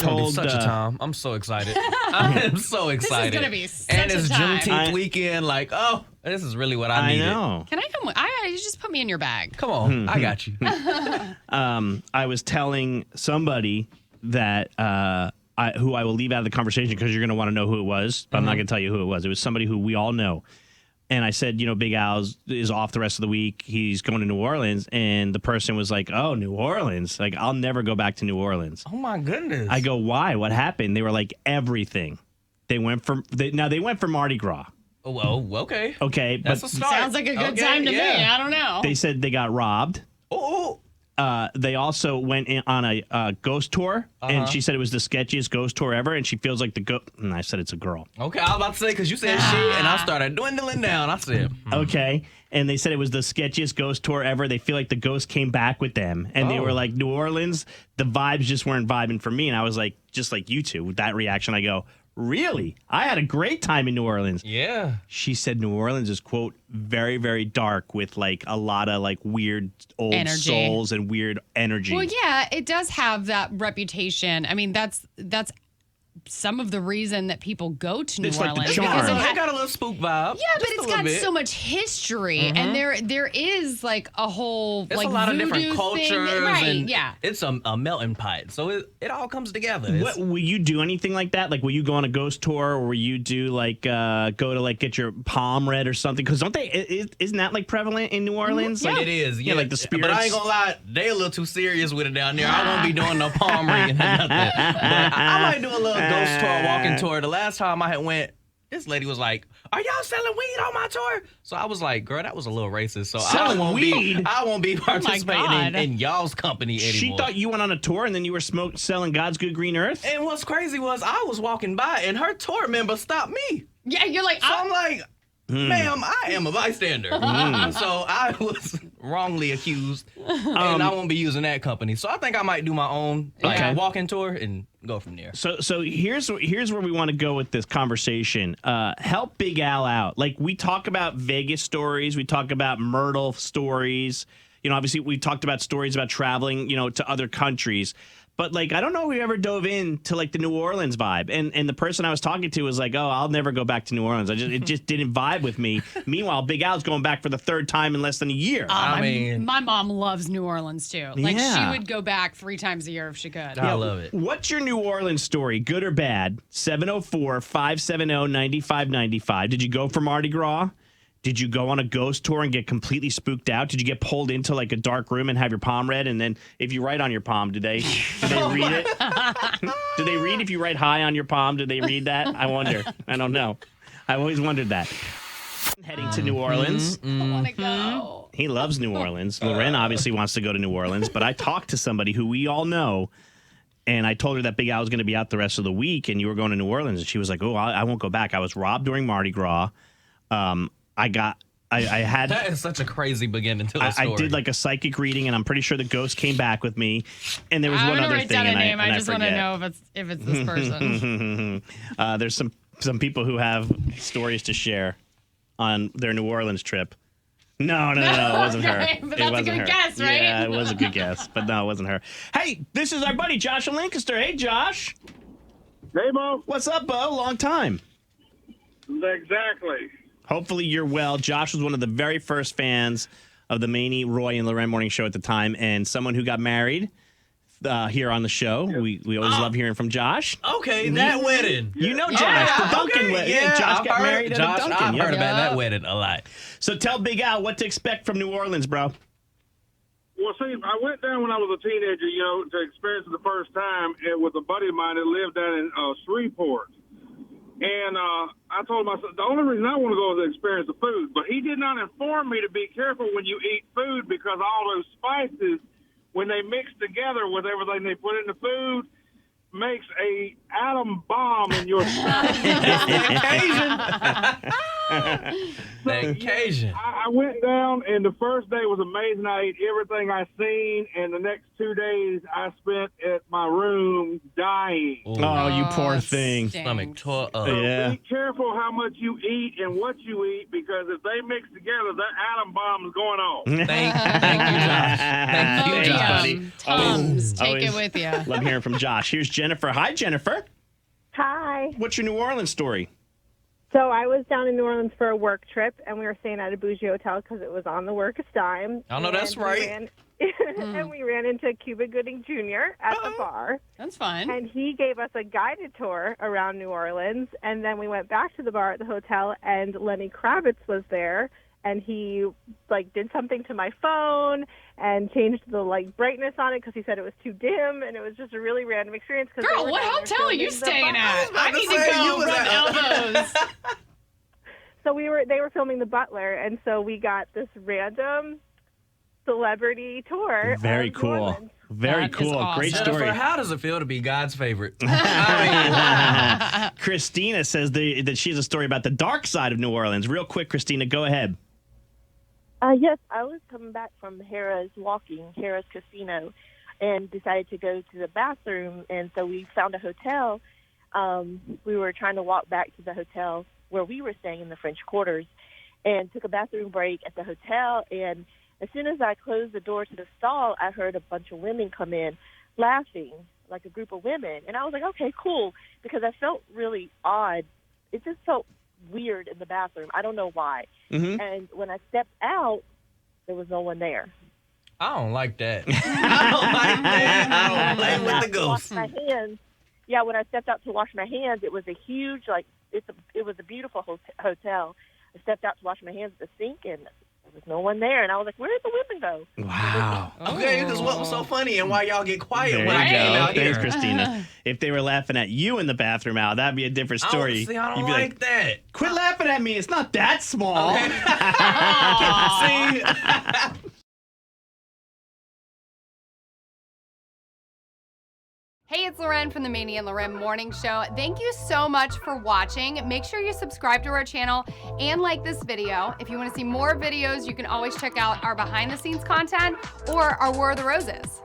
told such a time. I'm so excited. I am so excited. This is gonna be such and it's a time. Juneteenth weekend. Like, oh, this is really what I needed. I know. Can I come? You just put me in your bag. Come on, I got you. I was telling somebody that who I will leave out of the conversation because you're going to want to know who it was. But I'm not going to tell you who it was. It was somebody who we all know. And I said, Big Al is off the rest of the week. He's going to New Orleans. And the person was like, oh, New Orleans. Like, I'll never go back to New Orleans. Oh, my goodness. I go, why? What happened? They were like, everything. They went for Mardi Gras. Oh, well, okay. Okay. That's but a start. Sounds like a good time to me. I don't know. They said they got robbed. Oh. They also went on a ghost tour, and she said it was the sketchiest ghost tour ever, and she feels like the ghost. And I said it's a girl. Okay, I was about to say, because you said she, and I started dwindling down. I said, Okay, and they said it was the sketchiest ghost tour ever. They feel like the ghost came back with them, and they were like, New Orleans, the vibes just weren't vibing for me. And I was like, just like you two, with that reaction, I go, really? I had a great time in New Orleans. Yeah. She said New Orleans is, quote, very, very dark with, like, a lot of, like, weird old souls and weird energy. Well, yeah, it does have that reputation. I mean, that's some of the reason that people go to New It's like the Orleans. charm. Because It got a little spook vibe. Yeah, but it's got so much history, and there is like a whole It's like a lot of different voodoo cultures, thing. Right? and Yeah. it's a melting pot, so it all comes together. What, will you do anything like that? Like, will you go on a ghost tour, or will you do like go to like get your palm read or something? Because don't they? Isn't that like prevalent in New Orleans? Like Like, it is, yeah. like the spirits. But I ain't gonna lie, they a little too serious with it down there. I won't be doing no palm reading or nothing. But I might do a little ghost tour, walking tour. The last time I had went, this lady was like, "Are y'all selling weed on my tour?" So I was like, "Girl, that was a little racist." So Selling weed? I won't be participating God. in y'all's company anymore. She thought you went on a tour and then you were selling God's good green earth. And what's crazy was I was walking by and her tour member stopped me. Yeah, you're like, So I'm like, ma'am, I am a bystander. So I was wrongly accused, and I won't be using that company. So I think I might do my own walking tour and go from there. So here's where we want to go with this conversation. Help Big Al out. Like, we talk about Vegas stories, we talk about Myrtle stories. Obviously we talked about stories about traveling, to other countries. But, like, I don't know if we ever dove into, like, the New Orleans vibe. And the person I was talking to was like, oh, I'll never go back to New Orleans. It just didn't vibe with me. Meanwhile, Big Al's going back for the third time in less than a year. my mom loves New Orleans, too. Like, Yeah. she would go back 3 times a year if she could. I love it. What's your New Orleans story, good or bad? 704-570-9595. Did you go for Mardi Gras? Did you go on a ghost tour and get completely spooked out? Did you get pulled into like a dark room and have your palm read? And then if you write on your palm, do they read it? Do they read if you write hi on your palm? Do they read that? I wonder. I don't know. I've always wondered that. Heading to New Orleans. I want to go. He loves New Orleans. LauRen obviously wants to go to New Orleans, but I talked to somebody who we all know, and I told her that Big Al was going to be out the rest of the week and you were going to New Orleans. And she was like, oh, I won't go back. I was robbed during Mardi Gras. I had That is such a crazy beginning to the story. I did like a psychic reading, and I'm pretty sure the ghost came back with me. And there was one other write thing, down a and name. I just want to forget. know if it's this person. There's some people who have stories to share on their New Orleans trip. No, it wasn't her. Okay, but It that's a wasn't good her. guess, right? Yeah, it was a good guess, but no, it wasn't her. Hey, this is our buddy Josh in Lancaster. Hey, Josh. Hey, Mo. What's up, Bo? Long time. Exactly. Hopefully you're well. Josh was one of the very first fans of the Maney, Roy, and LauRen morning show at the time, and someone who got married here on the show. Yep. We always love hearing from Josh. Okay, that wedding. You know Josh, the Duncan okay, wedding. Yeah, Josh I've got heard, married Josh, at a Duncan. I've Yep. heard about that wedding a lot. So tell Big Al what to expect from New Orleans, bro. Well, see, I went down when I was a teenager, to experience it the first time with a buddy of mine that lived down in Shreveport. And I told him, I said, the only reason I want to go is to experience the food. But he did not inform me to be careful when you eat food because all those spices, when they mix together with everything they put in the food, makes a atom bomb in your stomach. Vacation. I went down, and the first day was amazing. I ate everything I seen, and the next 2 days I spent at my room dying. Oh, you poor it thing. stinks. Stomach tore up. So Yeah. be careful how much you eat and what you eat, because if they mix together, that atom bomb is going off. Thank you, Josh. Thank you, Thanks, Josh. buddy. Tums, take Always it with you. Love hearing from Josh. Here's Jennifer. Hi, Jennifer. Hi. What's your New Orleans story? So I was down in New Orleans for a work trip, and we were staying at a bougie hotel because it was on the workest dime. I know that's right. And we ran into Cuba Gooding Jr. at the bar, That's fun. and he gave us a guided tour around New Orleans. And then we went back to the bar at the hotel, and Lenny Kravitz was there, and he did something to my phone and changed the brightness on it because he said it was too dim, and it was just a really random experience. Girl, what hotel are you staying at? I need to you go was rub elbows. So they were filming the Butler, and so we got this random celebrity tour. Very of New cool. Orleans. Very That is cool. awesome. Great Jennifer, story. how does it feel to be God's favorite? I mean, wow. Christina says that she has a story about the dark side of New Orleans. Real quick, Christina, go ahead. Yes, I was coming back from Harrah's Casino, and decided to go to the bathroom. And so we found a hotel. We were trying to walk back to the hotel where we were staying in the French Quarters, and took a bathroom break at the hotel. And as soon as I closed the door to the stall, I heard a bunch of women come in laughing, like a group of women. And I was like, okay, cool, because I felt really odd. It just felt weird in the bathroom. I don't know why. Mm-hmm. And when I stepped out, there was no one there. I don't like that. I don't like that. I don't play with the ghosts. Wash my hands. Yeah, when I stepped out to wash my hands, it was a huge, it was a beautiful hotel. I stepped out to wash my hands at the sink, and there was no one there. And I was like, where did the women go? Wow. Okay, because what was so funny and why y'all get quiet There when I you came go. out Thanks, here? See, if they were laughing at you in the bathroom, Al, that'd be a different story. See, I You'd don't be like that. quit laughing at me. It's not that small. See? Hey, it's Lauren from the Maney LauRen Morning Show. Thank you so much for watching. Make sure you subscribe to our channel and like this video. If you want to see more videos, you can always check out our behind the scenes content or our War of the Roses.